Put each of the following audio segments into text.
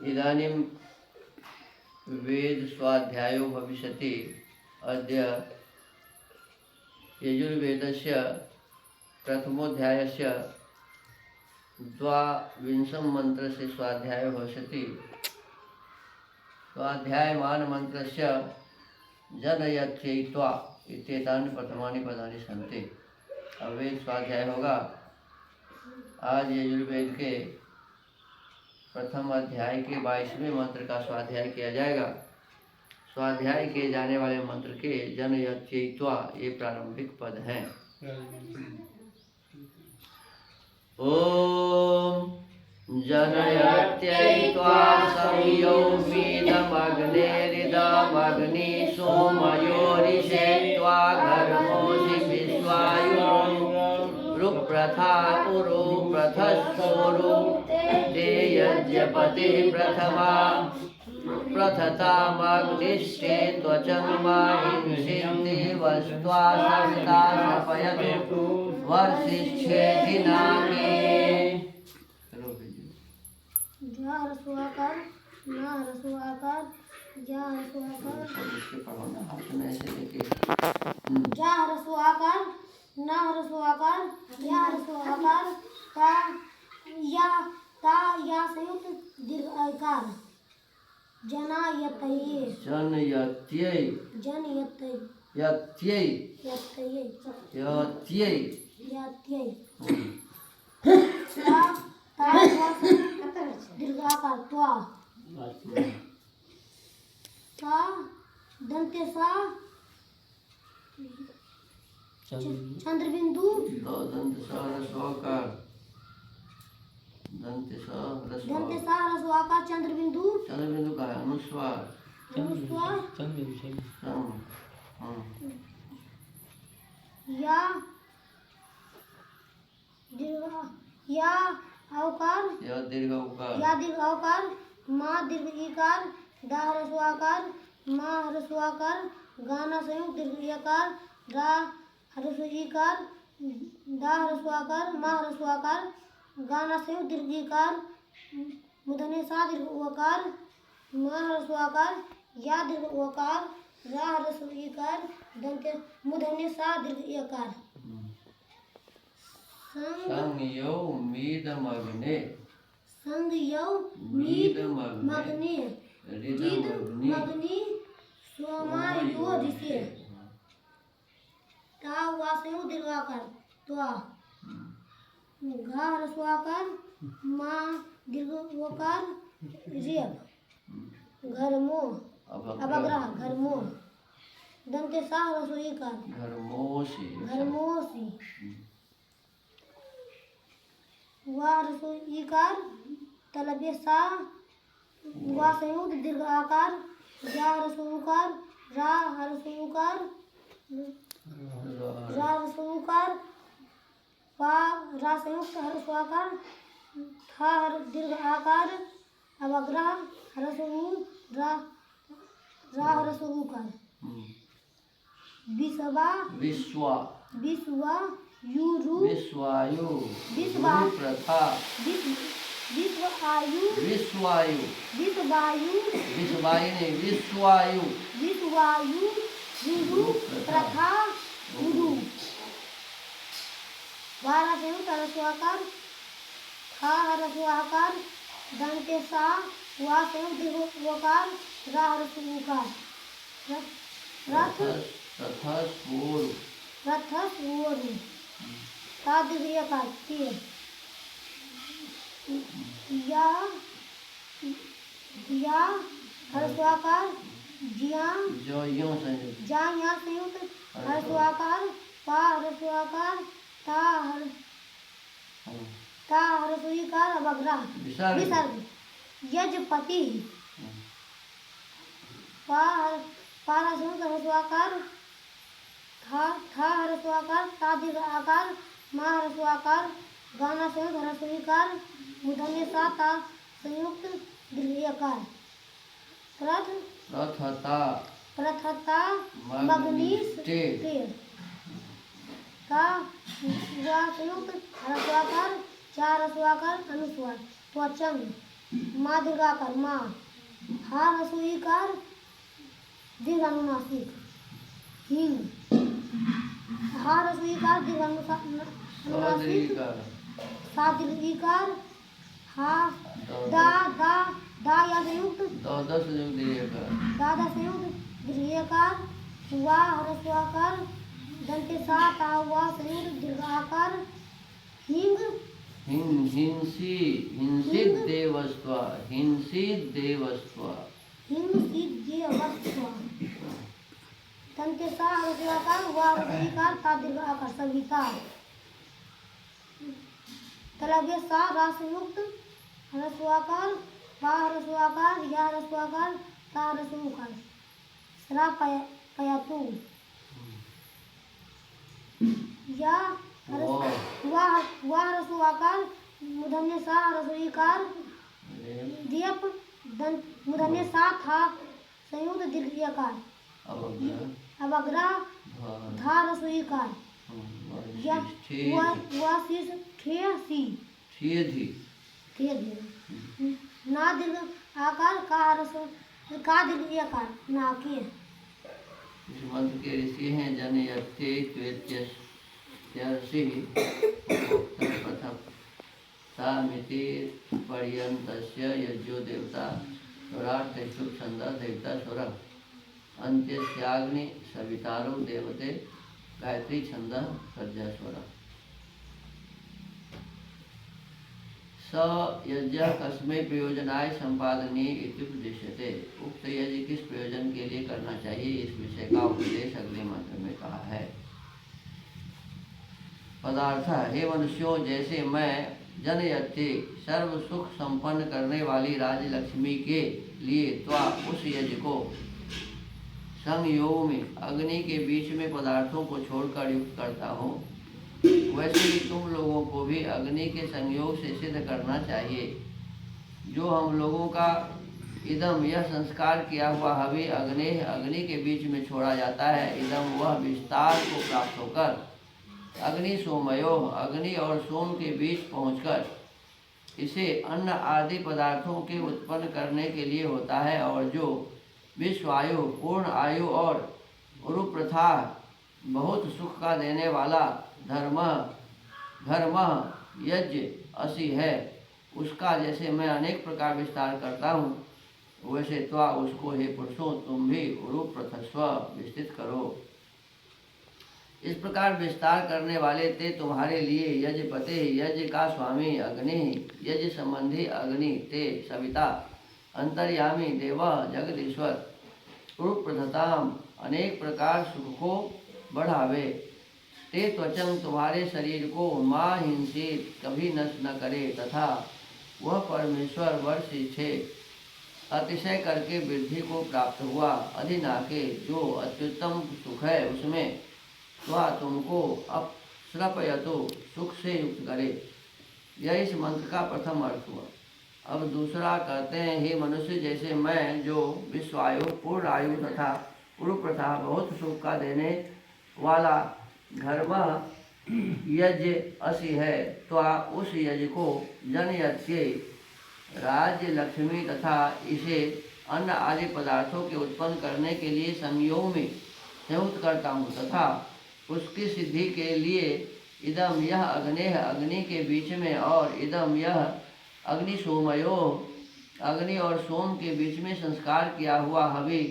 इदानीं वेद स्वाध्यायो भविष्यति। अद्य यजुर्वेदस्य प्रथमोऽध्यायस्य 22 मन्त्रस्य स्वाध्यायो भविष्यति। स्वाध्यायमान मन्त्रस्य जनयत्यैत्वा इत्येतानि प्रथमानि पदानि सन्ति। अब वेद स्वाध्याय होगा। आज यजुर्वेद के प्रथम अध्याय के 22वें मंत्र का स्वाध्याय किया जाएगा। स्वाध्याय किए जाने वाले मंत्र के जनयत्यैत्वा ये प्रारंभिक पद हैं। ओम जनयत्यैत्वा संयौमिदमग्नेरिदमग्नि सोमयोरिषेत्वा घर्मोषि विश्वायुः रुप्रथा उरु प्रथस्सोरु ते यज्ञपतिः प्रथमा प्रथतामग्निष्टे त्वचङ्माहिंसिन्ति वस्त्वा सविता शपयतु वर्षिष्ठेधिनाके। जा रसुआकार ना रसुआकार जा रसुआकार जा रसुआकार ना रसुआकार या रसुआकार का या संयुक्त दीर्घकार जनयत्यय जनयत्यय जनयत्यय यत्यय यत्यय यत्यय यत्यय ता दीर्घाकार त्वा सा दंते सा चंद्रबिंदु दंत सा रस्वकार दंत सा रस्वाकार चंद्रबिंदु चंद्रबिंदु का है अनुस्वार अनुस्वार या अवकार या दीर्घ अवकार माँ दीर्घ ईकार दा ह्रस्वाकार माँ ह्रस्वाकार गाना संयुक्त दीर्घ ईकार दा ह्रस्व ईकार दा ह्रस्वाकार माँ ह्रस्वाकार गाना संयुक्त दीर्घ ईकार मूर्धन्य सा दीर्घ उकार माँ ह्रस्वाकार या दीर्घ उकार रा ह्रस्व ईकार दंत्य मूर्धन्य सा दीर्घ ईकार संयौमिदमग्ने संयौमिदमग्ने रिदमग्नि सोमायोरिषे ता वासयो दीर्घाकार त्वा घा ह्रस्वाकार माँ दीर्घ ओकार रेप घरमो अवग्रह घरमो दंते सा ह्रस्व ईकार घरमोसी ह्रस्व ईकार तलव्य सा वा संयुक्त दीर्घ आकार जा ह्रस्व उकार रा ह्रस्व उकार रा ह्रस्व उकार पा रा संयुक्त ह्रस्व आकार था दीर्घ आकार अवग्रह ह्रस्व रा रा ह्रस्व उकार विश्वा विश्वा युरु विश्वायु प्रथा विश्वायु विश्वायु विश्वायु विश्वायु नहीं विश्वायु विश्वायु युरु प्रथा गुरु वारा संयुक्त ह्रस्वाकार खा ह्रस्वाकार दंते सा वा संयुक्त दीर्घोकार रा ह्रस्व उकार रथस्वोरु ता दीर्घकार ते या ह्रस्वाकार जिया जा या संयुक्त ह्रस्वाकार पा ह्रस्वाकार ता ह्रस्व ईकार अवग्रह विसर्ग यजपति पा संयुक्त ह्रस्वाकार था ह्रस्वाकार ता दीर्घ आकार माँ ह्रस्वाकार गाना संयुक्त ह्रस्व ईकार मूर्धन्य सा ता संयुक्त दीर्घकार प्रथता मग्निष्टे का संयुक्त ह्रस्वाकार चार ह्रस्वाकार अनुस्वार त्वचंग माँ दीर्घाकार माँ, हा रस्व ईकार दीर्घानुनासिक हिंग, हा रस्व ईकार दीर्घानुनासिक सौदरीकार सा दीर्घ ईकार हा दा दा दा या संयुक्त दौदस दीर्घकार दादा संयुक्त दीर्घकार हुआ ह्रस्वाकार दंते सा ता हुआ संयुक्त दीर्घाकार हिंग हिंसी हिंसित देवस्त्वा हिंसित देवस्त्वा हिंग सीध अवस्था दंते सा ह्रस्वाकार हुआ ह्रस्वीकार ता दीर्घाकार सविता तलगे सा रा संयुक्त ह्रस्वाकार वा ह्रस्वाकार या ह्रस्वाकार ता ह्रस्वकार सरा पयातु या वाह रसुआकार मूर्धन्य सा रसोईकार दीप दंत मूर्धन्य सा था संयुक्त दीर्घियाकार अवग्रा धा रसोईकार या शीश ठे सी ना दीर्घ आकार का दीर्घियाकार नाके। इस मंत्र के ऋषि हैं जनयत्ते त्वेत्यर्षि प्रथम सामिति पर्यन्तस्य यज्ञो देवता स्वरार्थ शुभ छंद देवता स्वर अंत्यस्याग्नि सवितारो देवते गायत्री छंद सज्जा स्वर स यज्ञ कस्मै प्रयोजनाय संपादनीय इति उपदिश्यते। उक्त यज्ञ किस प्रयोजन के लिए करना चाहिए इस विषय का उपदेश अगले मंत्र में कहा है। पदार्थ हे मनुष्यों, जैसे मैं जनयति सर्व सुख संपन्न करने वाली राज लक्ष्मी के लिए त्वा उस यज्ञ को संयोग में अग्नि के बीच में पदार्थों को छोड़कर युक्त करता हूँ, वैसे ही तुम लोगों को भी अग्नि के संयोग से सिद्ध करना चाहिए। जो हम लोगों का इदम यह संस्कार किया हुआ हवि अग्नि के बीच में छोड़ा जाता है, इदम वह विस्तार को प्राप्त होकर अग्नि सोमयो अग्नि और सोम के बीच पहुंचकर इसे अन्न आदि पदार्थों के उत्पन्न करने के लिए होता है। और जो विश्वायु पूर्ण आयु और उरुप्रथा बहुत सुख का देने वाला धर्म यज्ञ असी है, उसका जैसे मैं अनेक प्रकार विस्तार करता हूँ, वैसे त्वा उसको हे पुरुषों तुम भी उरुप्रथस्व विस्तृत करो। इस प्रकार विस्तार करने वाले ते तुम्हारे लिए यज्ञपते यज्ञ का स्वामी अग्नि यज्ञ संबंधी अग्नि ते सविता अंतर्यामी देव जगदीश्वर उरुप्रथताम अनेक प्रकार सुख को बढ़ावे। ते त्वचम तुम्हारे शरीर को माँ हिंसित कभी नष्ट न करे, तथा वह परमेश्वर वर्ष छे अतिशय करके वृद्धि को प्राप्त हुआ अधिनाके जो अत्युत्तम सुख है उसमें वह तुमको अपश्रपयतो सुख से युक्त करे। यह इस मंत्र का प्रथम अर्थ हुआ। अब दूसरा कहते हैं, हे मनुष्य, जैसे मैं जो विश्वायु पूर्ण आयु तथा उरुप्रथा बहुत सुख का देने वाला धर्म यज्ञ असी है, तो उस यज्ञ को जनयत्ये राज्य लक्ष्मी तथा इसे अन्न आदि पदार्थों के उत्पन्न करने के लिए संयोग में संयुक्त करता हूँ, तथा उसकी सिद्धि के लिए इदम यह अग्नि के बीच में और इदम यह अग्नि सोमयो अग्नि और सोम के बीच में संस्कार किया हुआ हवि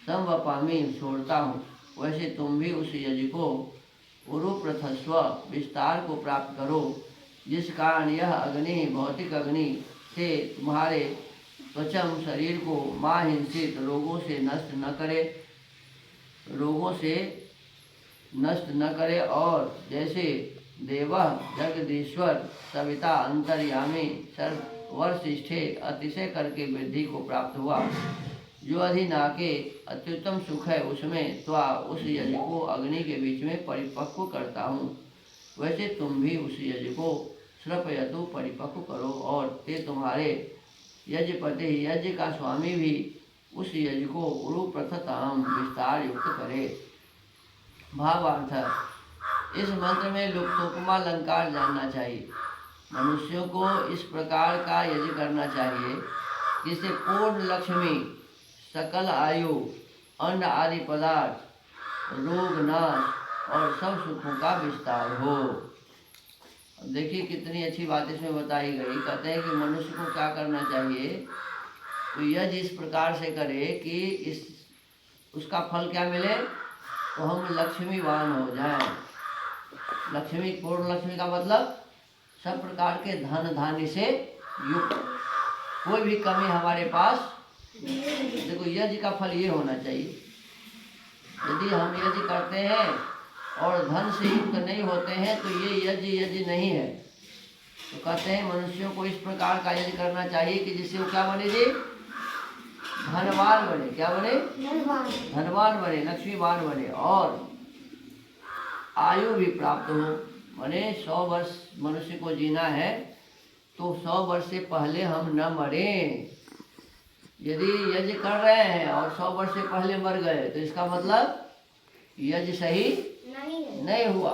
संवपामी छोड़ता हूँ, वैसे तुम भी उस यज्ञ को उरुप्रथस्व विस्तार को प्राप्त करो, जिस कारण यह अग्नि भौतिक अग्नि से तुम्हारे त्वचम शरीर को माँ हिंसित रोगों से नष्ट न करे और जैसे देव जगदीश्वर सविता अंतर्यामी सर्वश्रेष्ठे अतिशय करके वृद्धि को प्राप्त हुआ, जो अधिनाके अत्युत्तम सुख है उसमें त्वा उस यज्ञ को अग्नि के बीच में परिपक्व करता हूँ, वैसे तुम भी उस यज्ञ को श्रपयतु परिपक्व करो। और ते तुम्हारे यज्ञपति यज्ञ का स्वामी भी उस यज्ञ को उरुप्रथताम विस्तार युक्त करे। भावार्थ, इस मंत्र में लुप्तोपमा अलंकार जानना चाहिए। मनुष्यों को इस प्रकार का यज्ञ करना चाहिए जिससे पूर्ण लक्ष्मी, सकल आयु, अन्न आदि पदार्थ, रोग नाश और सब सुखों का विस्तार हो। अब देखिए कितनी अच्छी बात इसमें बताई गई। कहते हैं कि मनुष्य को क्या करना चाहिए, तो यज्ञ इस प्रकार से करे कि उसका फल क्या मिले, तो हम लक्ष्मीवान हो जाएं। लक्ष्मी, पूर्ण लक्ष्मी का मतलब सब प्रकार के धन धान्य से युक्त, कोई भी कमी हमारे पास। देखो यज्ञ का फल ये होना चाहिए, यदि हम यज्ञ करते हैं और धन से युक्त नहीं होते हैं तो ये यज्ञ नहीं है। तो कहते हैं मनुष्यों को इस प्रकार का यज्ञ करना चाहिए कि जिससे वो क्या बने जी, धनवान बने। क्या बने, धनवान बने, लक्ष्मीवान बने, और आयु भी प्राप्त हो। माने 100 वर्ष मनुष्य को जीना है तो 100 वर्ष से पहले हम न मरें। यदि यज्ञ कर रहे हैं और 100 वर्ष से पहले मर गए तो इसका मतलब यज्ञ सही नहीं हुआ।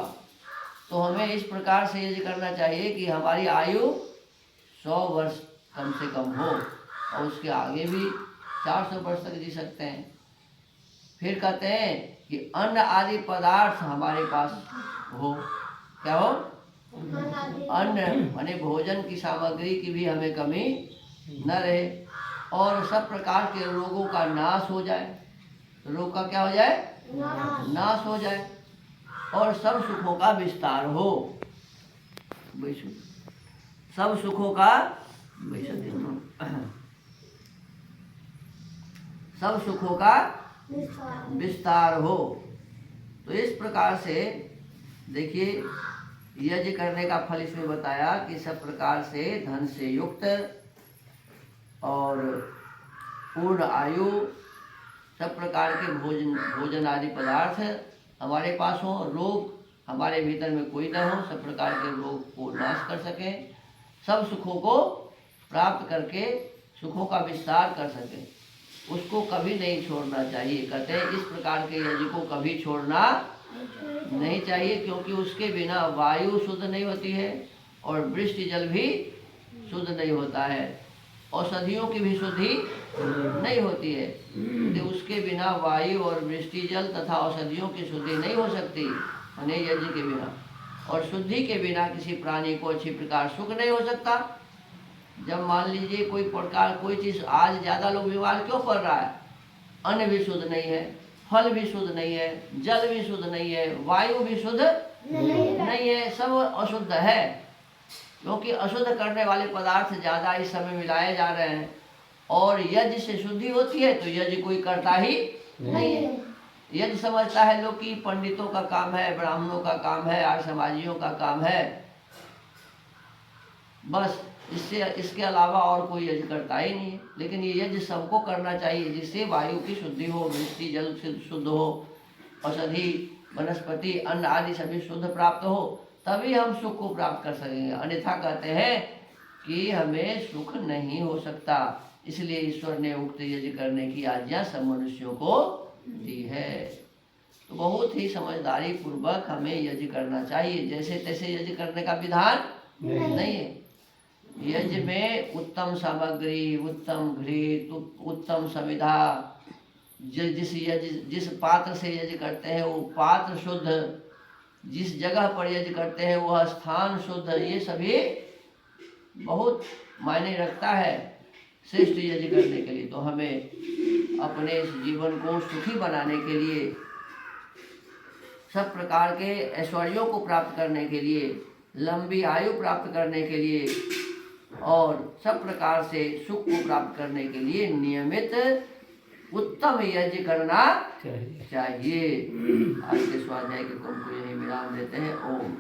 तो हमें इस प्रकार से यज्ञ करना चाहिए कि हमारी आयु 100 वर्ष कम से कम हो, और उसके आगे भी 400 वर्ष तक जी सकते हैं। फिर कहते हैं कि अन्न आदि पदार्थ हमारे पास हो। क्या हो, अन्न माने भोजन की सामग्री की भी हमें कमी न रहे, और सब प्रकार के रोगों का नाश हो जाए। रोग का क्या हो जाए, नाश हो जाए, और सब सुखों का विस्तार हो। सब सुखों का सब सुखों का विस्तार हो। तो इस प्रकार से देखिए यज्ञ करने का फल इसमें बताया कि सब प्रकार से धन से युक्त और पूर्ण आयु, सब प्रकार के भोजन आदि पदार्थ हमारे पास हो, रोग हमारे भीतर में कोई न हो, सब प्रकार के रोग को नाश कर सके, सब सुखों को प्राप्त करके सुखों का विस्तार कर सके, उसको कभी नहीं छोड़ना चाहिए। कहते हैं इस प्रकार के यज्ञ को कभी छोड़ना नहीं चाहिए, क्योंकि उसके बिना वायु शुद्ध नहीं होती है और वृष्टि जल भी शुद्ध नहीं होता है, औषधियों की भी शुद्धि नहीं होती है। तो उसके बिना वायु और वृष्टि जल तथा औषधियों की शुद्धि नहीं हो सकती, यानी यज्ञ के बिना। और शुद्धि के बिना किसी प्राणी को अच्छी प्रकार सुख नहीं हो सकता। जब मान लीजिए कोई चीज़, आज ज़्यादा लोग बीमार क्यों पड़ रहा है, अन्न भी शुद्ध नहीं है, फल भी शुद्ध नहीं है, जल भी शुद्ध नहीं है, वायु भी शुद्ध नहीं है, सब अशुद्ध है। क्योंकि अशुद्ध करने वाले पदार्थ ज़्यादा इस समय मिलाए जा रहे हैं, और यज्ञ से शुद्धि होती है तो यज्ञ कोई करता ही नहीं है। यज्ञ समझता है लोग कि पंडितों का काम है, ब्राह्मणों का काम है, आर्य समाजियों का काम है, बस इसके अलावा और कोई यज्ञ करता ही नहीं है। लेकिन ये यज्ञ सबको करना चाहिए, जिससे वायु की शुद्धि हो, वृष्टि जल शुद्ध हो, औषधि वनस्पति अन्न आदि सभी शुद्ध प्राप्त हो, तभी हम सुख को प्राप्त कर सकेंगे। अन्यथा कहते हैं कि हमें सुख नहीं हो सकता। इसलिए ईश्वर ने उक्त यज्ञ करने की आज्ञा सब मनुष्यों को दी है। तो बहुत ही समझदारी पूर्वक हमें यज्ञ करना चाहिए। जैसे तैसे यज्ञ करने का विधान नहीं है। यज्ञ में उत्तम सामग्री, उत्तम घृत, उत्तम समिधा, जिस पात्र से यज्ञ करते हैं वो पात्र शुद्ध, जिस जगह पर यज्ञ करते हैं वह स्थान शुद्ध, ये सभी बहुत मायने रखता है श्रेष्ठ यज्ञ करने के लिए। तो हमें अपने इस जीवन को सुखी बनाने के लिए, सब प्रकार के ऐश्वर्यों को प्राप्त करने के लिए, लंबी आयु प्राप्त करने के लिए और सब प्रकार से सुख को प्राप्त करने के लिए नियमित उत्तम यज्ञ करना चाहिए। आज के स्वाध्याय के क्रम को यही विराम देते हैं। ओम।